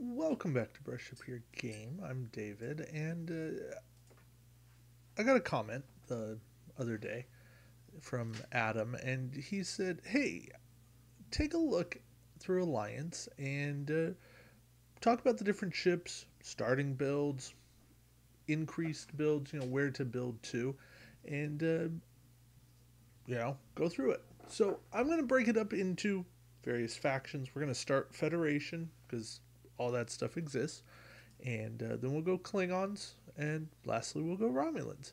Welcome back to Brush Up Your Game. I'm David, and I got a comment the other day from Adam, and he said, "Hey, take a look through Alliance and talk about the different ships, starting builds, increased builds, where to build to, and go through it." So I'm going to break it up into various factions. We're going to start Federation because all that stuff exists. And then we'll go Klingons, and lastly we'll go Romulans.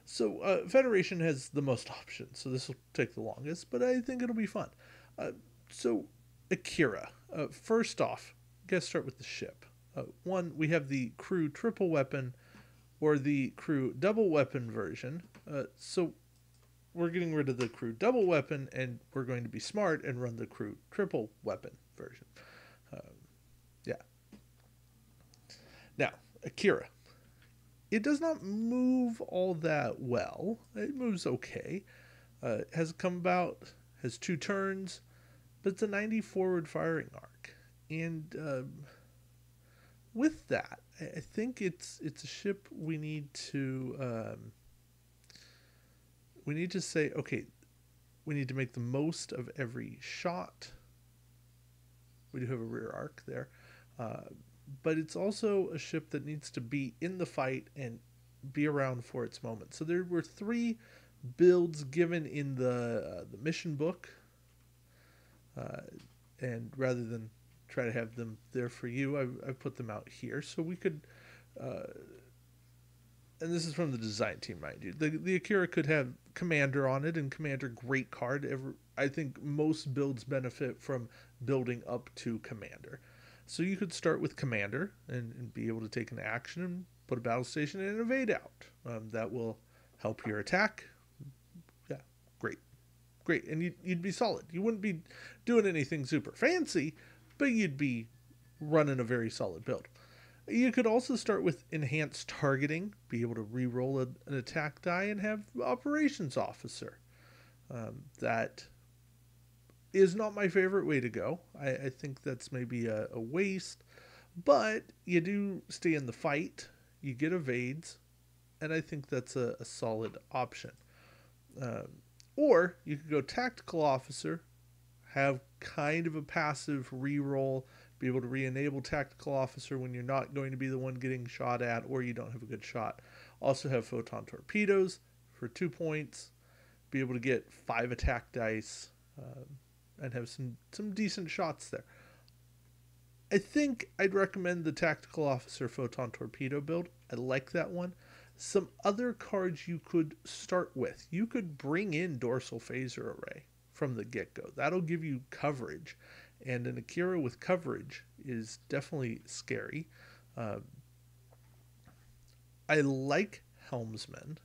So Federation has the most options, so this will take the longest, but I think it'll be fun. Uh, so Akira, first off, gotta start with the ship. One, we have the crew triple weapon or the crew double weapon version. So we're getting rid of the crew double weapon, and we're going to be smart and run the crew triple weapon version. Um, yeah. Now, Akira. It does not move all that well. It moves okay. Has come about, has two turns, but it's a 90 forward firing arc. And with that, I think it's a ship we need to say, okay, we need to make the most of every shot. We do have a rear arc there. Uh, but it's also a ship that needs to be in the fight and be around for its moment. So there were three builds given in the mission book, uh, and rather than try to have them there for you, I've put them out here so we could. Uh, and this is from the design team, mind you. The Akira could have Commander on it, and Commander great card. I think most builds benefit from building up to Commander. So you could start with Commander and be able to take an action and put a battle station and evade out. That will help your attack. Yeah, great, great, and you'd be solid. You wouldn't be doing anything super fancy, but you'd be running a very solid build. You could also start with enhanced targeting, be able to re-roll an attack die, and have operations officer. That is not my favorite way to go. I think that's maybe a waste, but you do stay in the fight, you get evades, and I think that's a solid option. Um, or you could go tactical officer, have kind of a passive re-roll, be able to re-enable tactical officer when you're not going to be the one getting shot at or you don't have a good shot. Also have photon torpedoes for 2 points, be able to get 5 attack dice, and have some decent shots there. I think I'd recommend the tactical officer photon torpedo build. I like that one. Some other cards you could start with. You could bring in dorsal phaser array from the get go. That'll give you coverage, and an Akira with coverage is definitely scary. Uh, I like Helmsman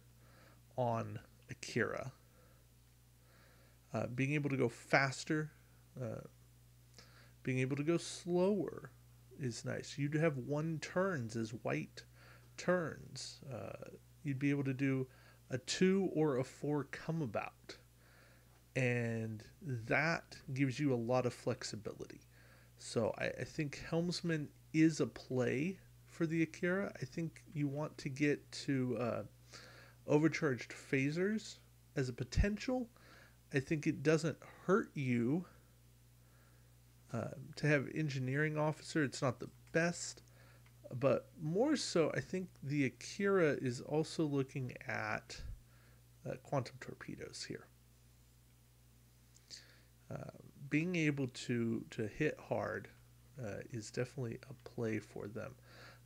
on Akira. Being able to go faster, uh, being able to go slower is nice. You'd have one turns as white turns. You'd be able to do a 2 or a 4 come about, and that gives you a lot of flexibility. So I think Helmsman is a play for the Akira. I think you want to get to overcharged phasers as a potential. I think it doesn't hurt you to have engineering officer. It's not the best, but more so, I think the Akira is also looking at quantum torpedoes here. Uh, Being able to hit hard is definitely a play for them.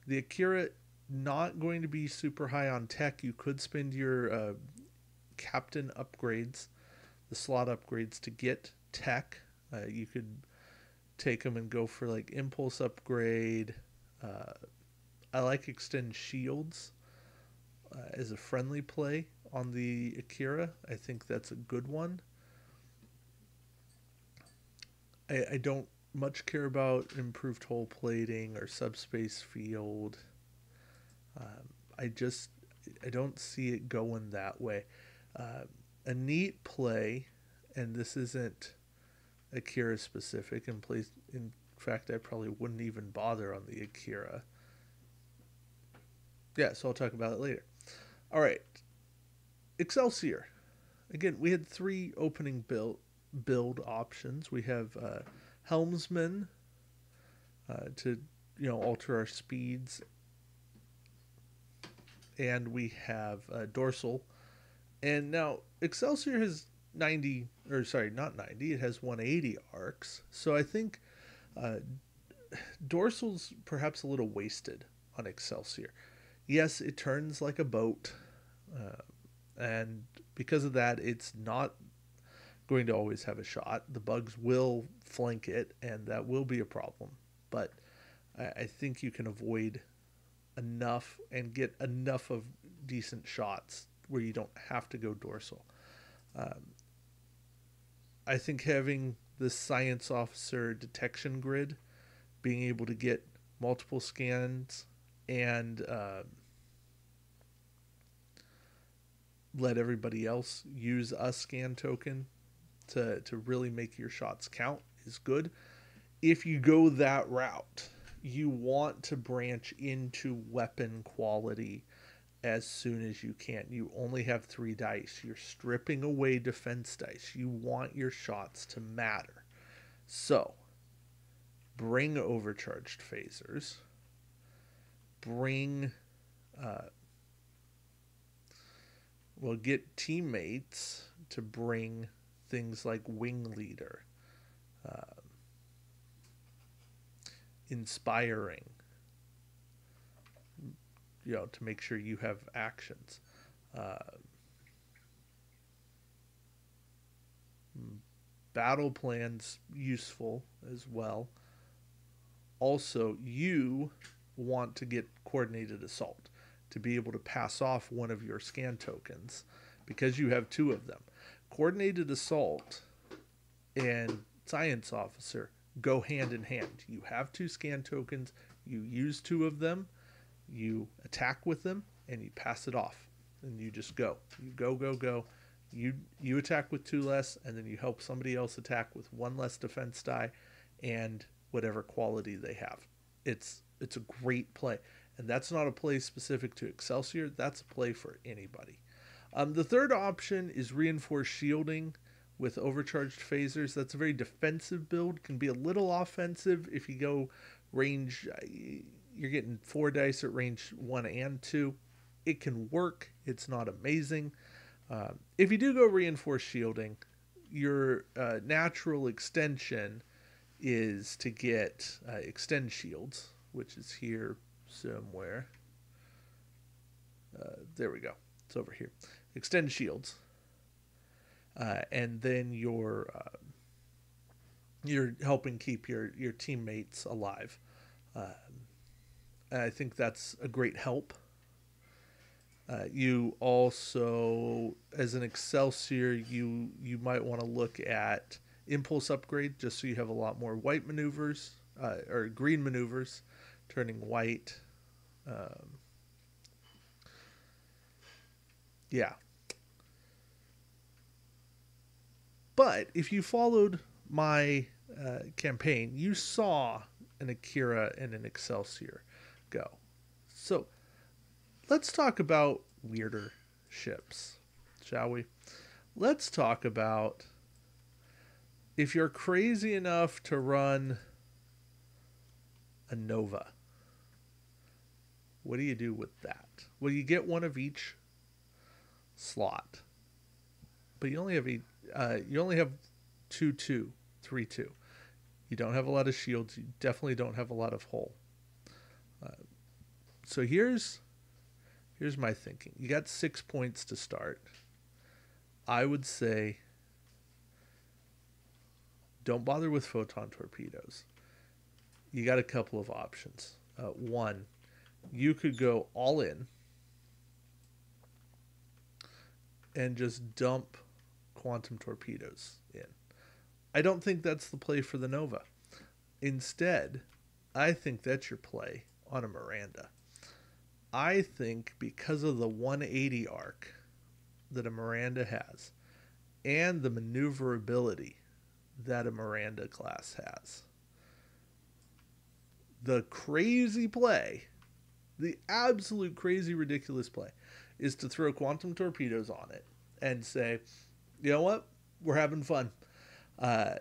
The Akira not going to be super high on tech. You could spend your captain upgrades, the slot upgrades to get tech. You could take them and go for like impulse upgrade. Uh, I like extend shields as a friendly play on the Akira. I think that's a good one. I don't much care about improved hull plating or subspace field. I just I don't see it going that way. Uh, a neat play, and this isn't Akira specific and place. In fact, I probably wouldn't even bother on the Akira. Yeah, so I'll talk about it later. All right, Excelsior. Again, we had three opening build options. We have Helmsman to alter our speeds, and we have Dorsal. And now Excelsior has 90, or sorry, not 90. It has 180 arcs. So I think uh, Dorsal's perhaps a little wasted on Excelsior. Yes, it turns like a boat, uh, and because of that, it's not going to always have a shot. The bugs will flank it, and that will be a problem. But I think you can avoid enough and get enough of decent shots where you don't have to go dorsal. Um, I think having the science officer detection grid, being able to get multiple scans and let everybody else use a scan token to really make your shots count is good. If you go that route, you want to branch into weapon quality as soon as you can. You only have 3 dice. You're stripping away defense dice. You want your shots to matter. So, bring overcharged phasers. Bring, get teammates to bring things like Wing Leader, inspiring, to make sure you have actions. Uh, Battle plans useful as well. Also, you want to get coordinated assault to be able to pass off one of your scan tokens because you have 2 of them. Coordinated assault and science officer go hand in hand. You have 2 scan tokens, you use 2 of them, you attack with them, and you pass it off. And you just go. You go. You attack with 2 less, and then you help somebody else attack with 1 less defense die and whatever quality they have. It's a great play. And that's not a play specific to Excelsior. That's a play for anybody. The third option is reinforced shielding with overcharged phasers. That's a very defensive build. Can be a little offensive if you go range. You're getting 4 dice at range 1 and 2. It can work. It's not amazing. If you do go reinforced shielding, your natural extension is to get extend shields, which is here somewhere. There we go. It's over here. Extend shields. And then you're helping keep your teammates alive. And I think that's a great help. You also, as an Excelsior, you might want to look at impulse upgrade just so you have a lot more white maneuvers or green maneuvers turning white. Yeah. But if you followed my campaign, you saw an Akira and an Excelsior go. So let's talk about weirder ships, shall we? Let's talk about if you're crazy enough to run a Nova. What do you do with that? Well, you get 1 of each slot, but you only have 2-2, 3-2. You don't have a lot of shields. You definitely don't have a lot of hull. So here's my thinking. You got 6 points to start. I would say don't bother with photon torpedoes. You got a couple of options. 1, you could go all in and just dump quantum torpedoes in. I don't think that's the play for the Nova. Instead, I think that's your play on a Miranda. I think because of the 180 arc that a Miranda has and the maneuverability that a Miranda class has. The crazy play, the absolute crazy ridiculous play, is to throw quantum torpedoes on it and say, you know what, we're having fun. Uh,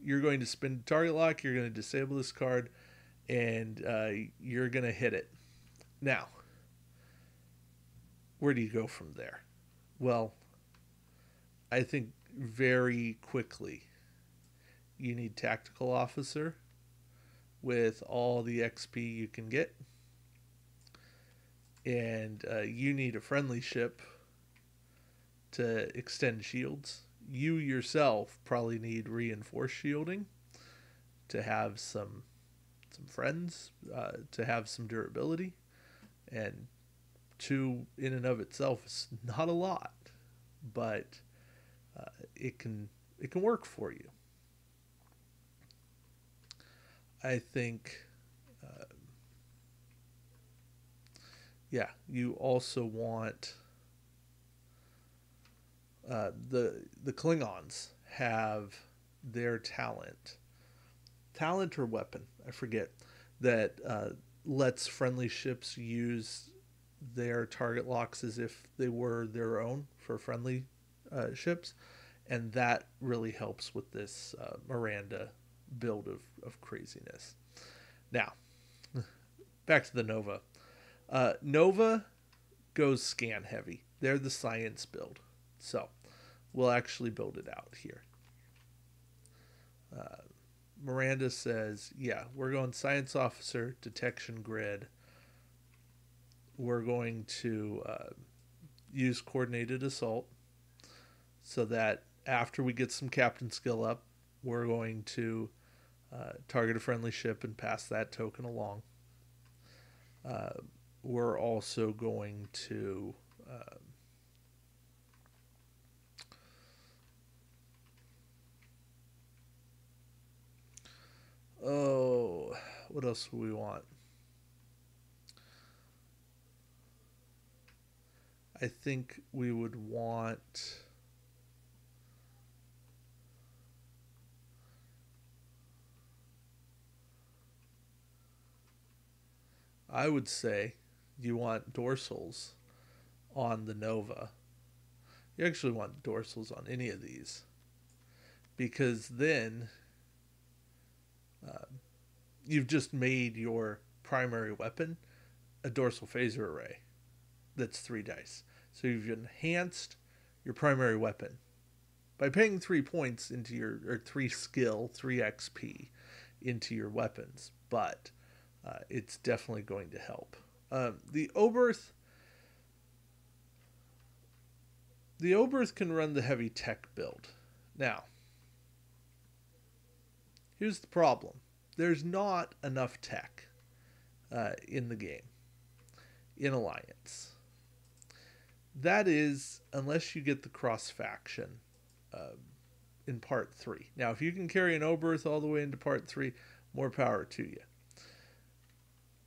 you're going to spin target lock, you're going to disable this card, and you're going to hit it. Now, where do you go from there? Well, I think very quickly you need Tactical Officer with all the XP you can get. And you need a friendly ship to extend shields. You yourself probably need reinforced shielding to have some friends, to have some durability. And two in and of itself is not a lot, but it can work for you. I think, yeah, you also want the Klingons have their talent or weapon, I forget, that lets friendly ships use their target locks as if they were their own for friendly ships, and that really helps with this Miranda build of craziness. Now, back to the Nova. Nova goes scan heavy. They're the science build. So we'll actually build it out here. Miranda says, yeah, we're going science officer, detection grid. We're going to use coordinated assault so that after we get some captain skill up, we're going to target a friendly ship and pass that token along. We're also going to what else do we want? I think we would want I would say you want dorsals on the Nova. You actually want dorsals on any of these, because then you've just made your primary weapon a dorsal phaser array that's 3 dice. So you've enhanced your primary weapon by paying 3 points into your, or 3 skill, 3 XP into your weapons, but it's definitely going to help. The Oberth can run the heavy tech build. Now, here's the problem. There's not enough tech in the game, in Alliance. That is, unless you get the cross-faction in Part 3. Now, if you can carry an Oberth all the way into Part 3, more power to you.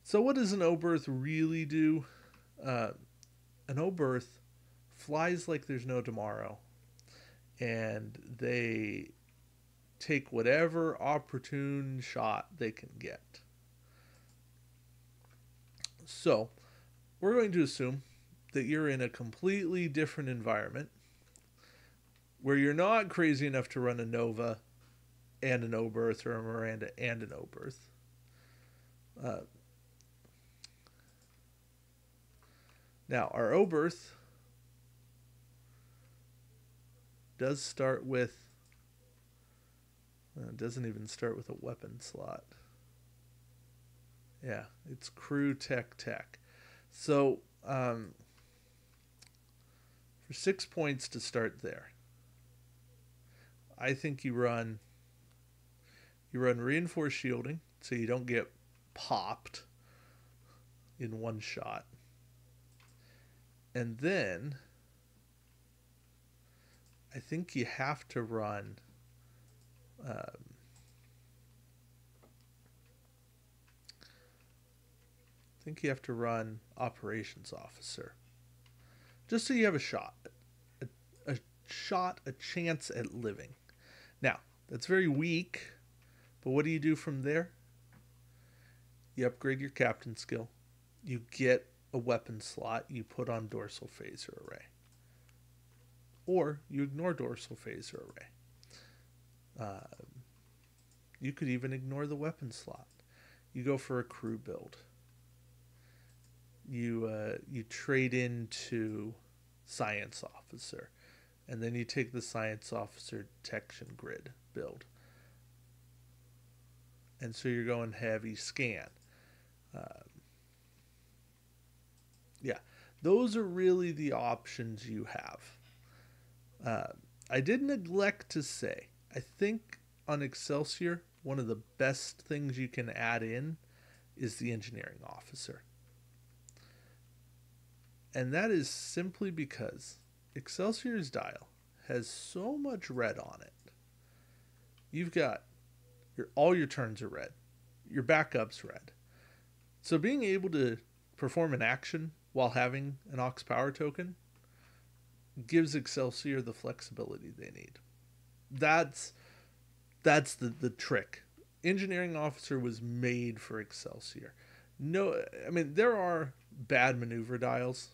So what does an Oberth really do? An Oberth flies like there's no tomorrow, and they take whatever opportune shot they can get. So we're going to assume that you're in a completely different environment where you're not crazy enough to run a Nova and an Oberth, or a Miranda and an Oberth. Now, our Oberth does start with, it doesn't even start with a weapon slot. Yeah, it's crew tech. So, for 6 points to start there, I think you run reinforced shielding so you don't get popped in one shot. And then I think you have to run operations officer, just so you have a shot, a chance at living. Now, That's very weak, but what do you do from there? You upgrade your captain skill. You get a weapon slot you put on dorsal phaser array. Or you ignore dorsal phaser array. You could even ignore the weapon slot. You go for a crew build. You trade into science officer, and then you take the science officer detection grid build. And so you're going heavy scan. Yeah, those are really the options you have. I did neglect to say, I think on Excelsior, one of the best things you can add in is the engineering officer. And that is simply because Excelsior's dial has so much red on it. You've got all your turns are red, your backup's red. So being able to perform an action while having an Aux power token gives Excelsior the flexibility they need. That's the trick. Engineering officer was made for Excelsior. No, I mean there are bad maneuver dials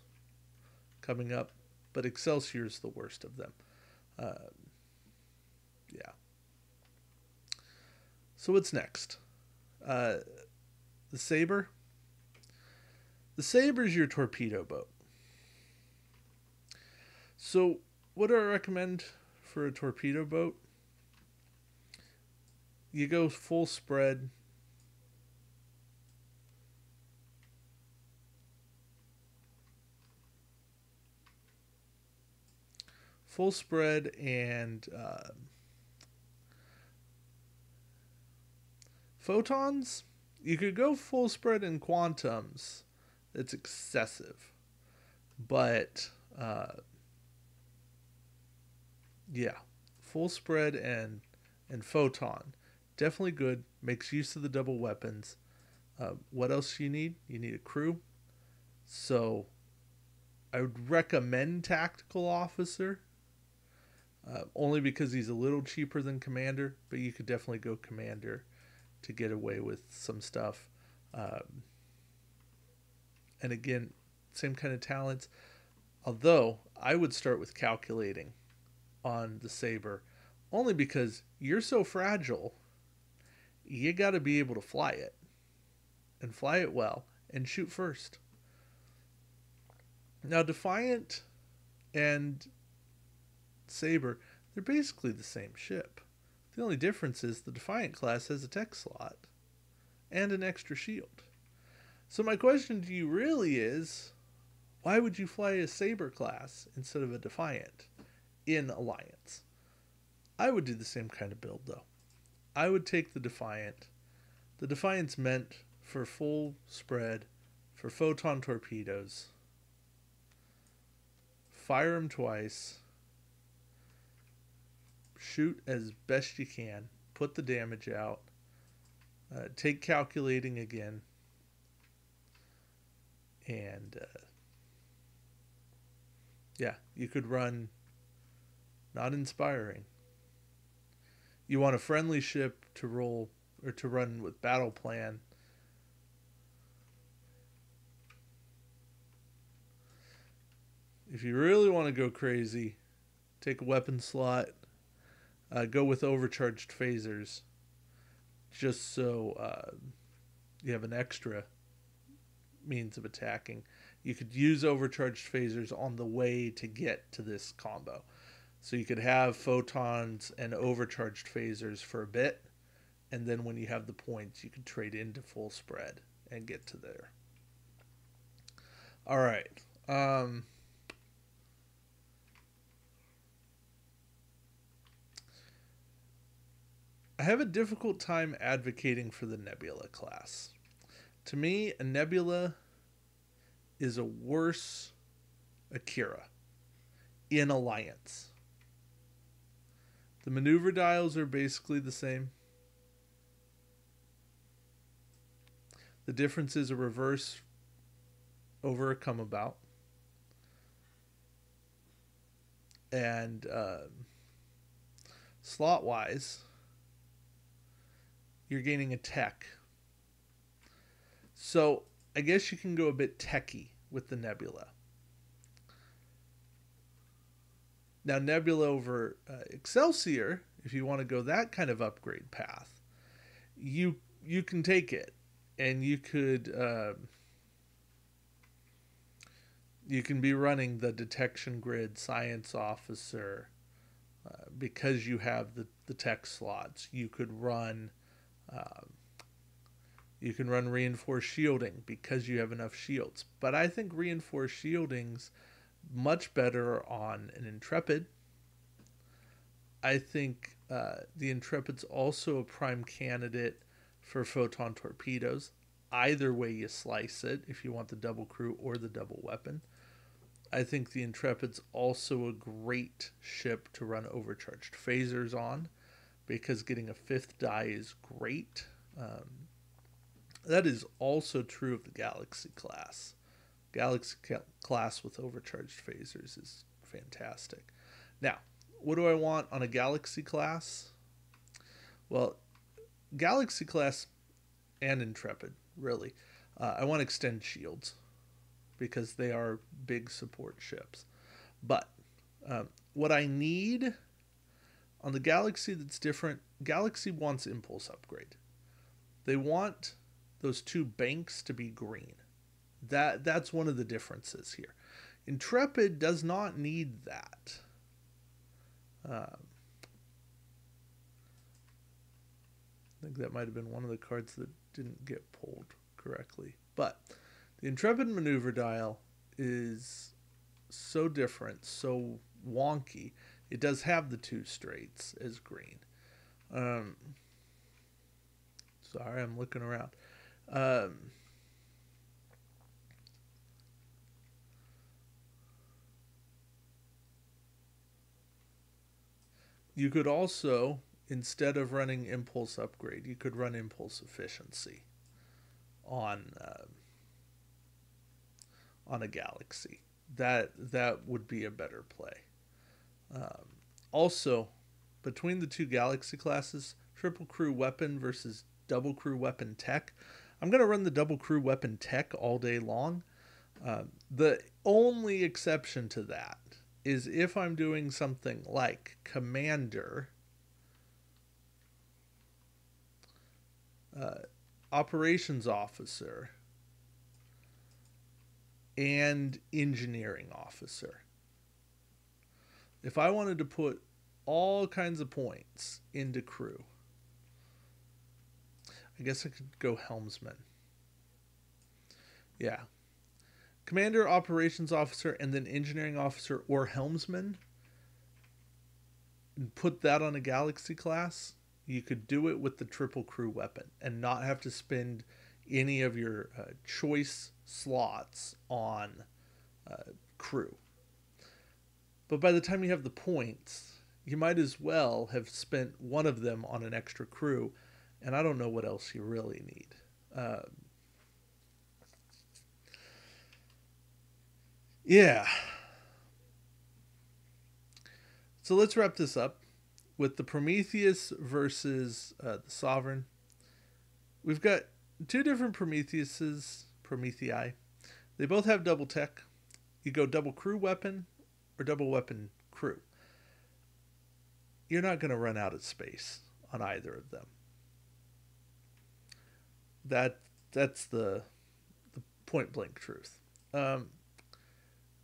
coming up, but Excelsior is the worst of them. Yeah. So what's next? The Saber. The Saber is your torpedo boat. So what do I recommend for a torpedo boat? You go full spread. Full spread and photons. You could go full spread in quantums. It's excessive. But yeah, full spread and photon. Definitely good. Makes use of the double weapons. What else you need? You need a crew. So I would recommend tactical officer. Only because he's a little cheaper than commander, but you could definitely go commander to get away with some stuff. And again, same kind of talents. Although I would start with calculating on the Saber, only because you're so fragile, you got to be able to fly it and fly it well and shoot first. Now, Defiant and Saber, they're basically the same ship. The only difference is the Defiant class has a tech slot and an extra shield. So my question to you really is, why would you fly a Saber class instead of a Defiant in Alliance? I would do the same kind of build though. I would take the Defiant. The Defiant's meant for full spread, for photon torpedoes. Fire them twice. Shoot as best you can. Put the damage out. Take calculating again. And yeah, you could run not inspiring. You want a friendly ship to roll or to run with battle plan. If you really want to go crazy, take a weapon slot. Go with overcharged phasers, just so you have an extra means of attacking. You could use overcharged phasers on the way to get to this combo. So you could have photons and overcharged phasers for a bit, and then when you have the points, you could trade into full spread and get to there. All right. I have a difficult time advocating for the Nebula class. To me, a Nebula is a worse Akira in Alliance. The maneuver dials are basically the same. The difference is a reverse over a come about. And slot-wise, you're gaining a tech. So I guess you can go a bit techy with the Nebula. Now, Nebula over Excelsior, if you want to go that kind of upgrade path, you can take it, and you can be running the detection grid science officer because you have the tech slots. You can run reinforced shielding because you have enough shields. But I think reinforced shielding's much better on an Intrepid. I think the Intrepid's also a prime candidate for photon torpedoes. Either way you slice it, if you want the double crew or the double weapon. I think the Intrepid's also a great ship to run overcharged phasers on, because getting a fifth die is great. That is also true of the Galaxy class. Galaxy class with overcharged phasers is fantastic. Now, what do I want on a Galaxy class? Well, Galaxy class and Intrepid, really. I want extend shields because they are big support ships. But what I need on the Galaxy that's different, Galaxy wants impulse upgrade. They want those two banks to be green. That's one of the differences here. Intrepid does not need that. I think that might have been one of the cards that didn't get pulled correctly. But the Intrepid maneuver dial is so different, so wonky. It does have the two straights as green. Sorry, I'm looking around. You could also, instead of running impulse upgrade, you could run impulse efficiency on a Galaxy. That would be a better play. Also, between the two Galaxy classes, triple crew weapon versus double crew weapon tech, I'm going to run the double crew weapon tech all day long. The only exception to that is if I'm doing something like Commander, Operations Officer, and Engineering Officer. If I wanted to put all kinds of points into crew, I guess I could go Helmsman. Yeah. Commander, Operations Officer, and then Engineering Officer or Helmsman. And put that on a Galaxy class. You could do it with the triple crew weapon and not have to spend any of your choice slots on crew. But by the time you have the points, you might as well have spent one of them on an extra crew, and I don't know what else you really need. Yeah. So let's wrap this up with the Prometheus versus the Sovereign. We've got two different Promethei. They both have double tech. You go double crew weapon or double weapon crew. You're not going to run out of space on either of them. That's the point blank truth.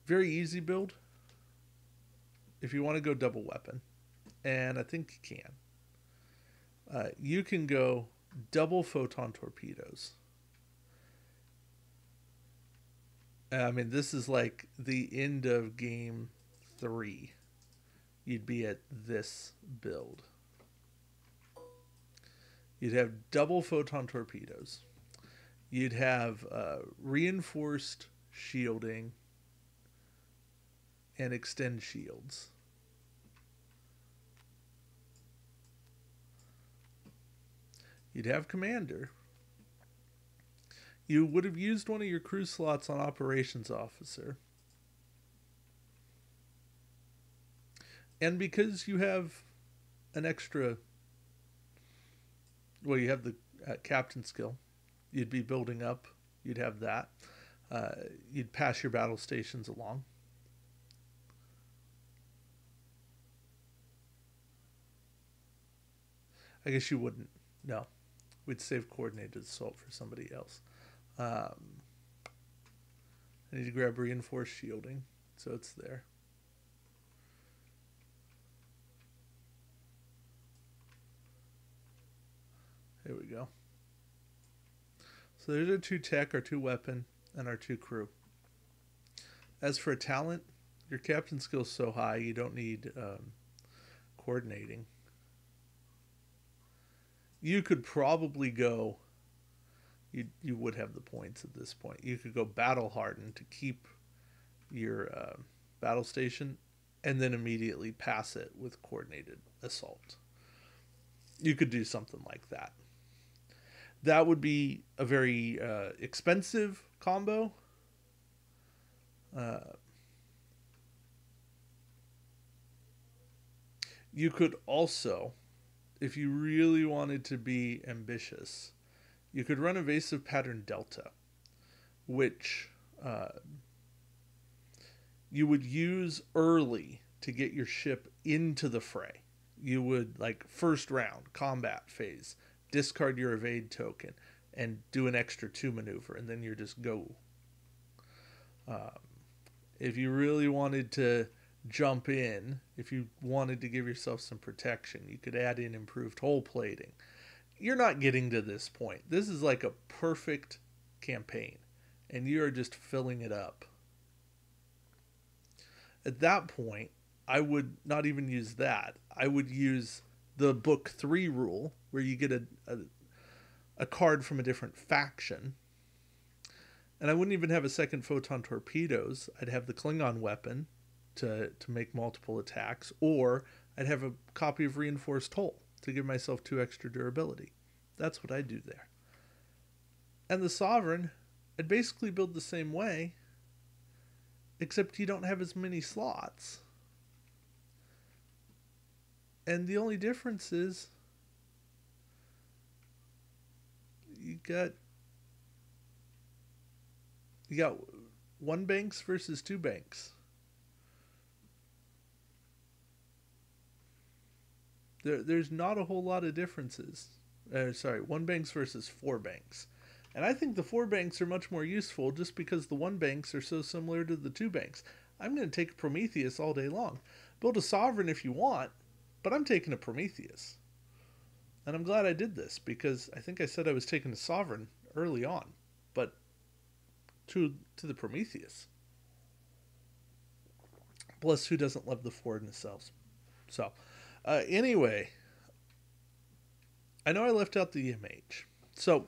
Very easy build if you want to go double weapon, and I think you can. You can go double photon torpedoes. I mean, this is like the end of game 3. You'd be at this build. You'd have double photon torpedoes. You'd have reinforced shielding and extend shields. You'd have Commander. You would have used one of your crew slots on Operations Officer. And because you have an extra Well, you have the captain skill. You'd be building up. You'd have that. Uh, you'd pass your battle stations along. I guess you wouldn't. No, we'd save coordinated assault for somebody else. Um, I need to grab reinforced shielding, so it's there. There we go. So there's our two tech, our two weapon, and our two crew. As for a talent, your captain skill's so high you don't need coordinating. You could probably go. You would have the points at this point. You could go battle hardened to keep your battle station, and then immediately pass it with coordinated assault. You could do something like that. That would be a very expensive combo. Uh, you could also, if you really wanted to be ambitious, you could run Evasive Pattern Delta, which you would use early to get your ship into the fray. You would, like, first round, combat phase, discard your evade token and do an extra 2 maneuver, and then you're just go. Um, if you really wanted to jump in, if you wanted to give yourself some protection, you could add in improved hull plating. You're not getting to this point. This is like a perfect campaign, and you are just filling it up. At that point, I would not even use that. I would use the book 3 rule, where you get a card from a different faction. And I wouldn't even have a second photon torpedoes. I'd have the Klingon weapon to make multiple attacks, or I'd have a copy of reinforced hull to give myself 2 extra durability. That's what I do there. And the Sovereign, I'd basically build the same way, except you don't have as many slots. And the only difference is you got one banks versus 2 banks. There's not a whole lot of differences. Sorry, 1 banks versus 4 banks. And I think the 4 banks are much more useful just because the 1 banks are so similar to the 2 banks. I'm going to take Prometheus all day long. Build a Sovereign if you want, but I'm taking a Prometheus. And I'm glad I did this because I think I said I was taking a Sovereign early on, but to the Prometheus. Plus, who doesn't love the 4 nacelles? So, anyway, I know I left out the EMH. So,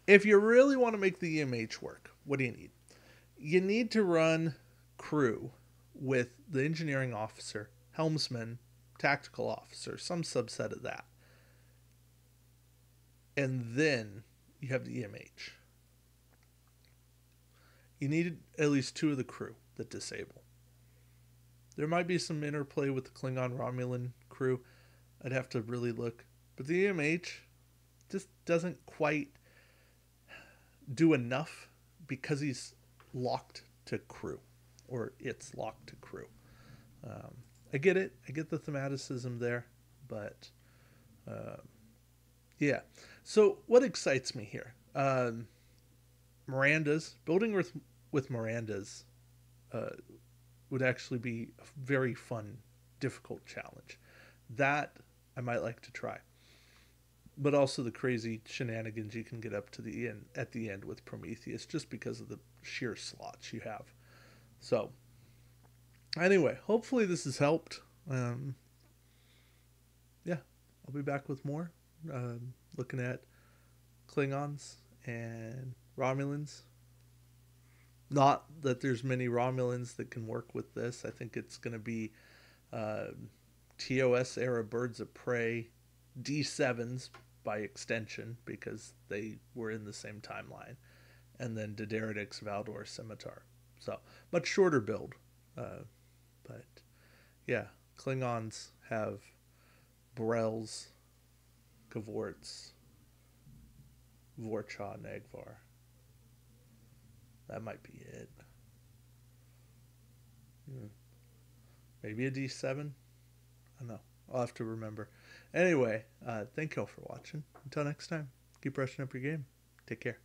if you really want to make the EMH work, what do you need? You need to run crew with the engineering officer, helmsman, tactical officer, some subset of that. And then you have the EMH. You need at least 2 of the crew that disable. There might be some interplay with the Klingon Romulan crew. I'd have to really look. But the EMH just doesn't quite do enough because he's locked to crew. Or it's locked to crew. I get it. I get the thematicism there. But, yeah. So, what excites me here? Miranda's. Building with Miranda's would actually be a very fun, difficult challenge. That I might like to try. But also the crazy shenanigans you can get up to the end at the end with Prometheus just because of the sheer slots you have. So, anyway, hopefully this has helped. Yeah, I'll be back with more. Looking at Klingons and Romulans. Not that there's many Romulans that can work with this. I think it's going to be TOS era Birds of Prey, D7s by extension because they were in the same timeline, and then D'Deridex Valdor Scimitar. So much shorter build, but yeah, Klingons have Borels, Cavorts, Vorcha Nagvar. That might be it. Maybe a D7? I don't know. I'll have to remember. Anyway, thank y'all for watching. Until next time, keep brushing up your game. Take care.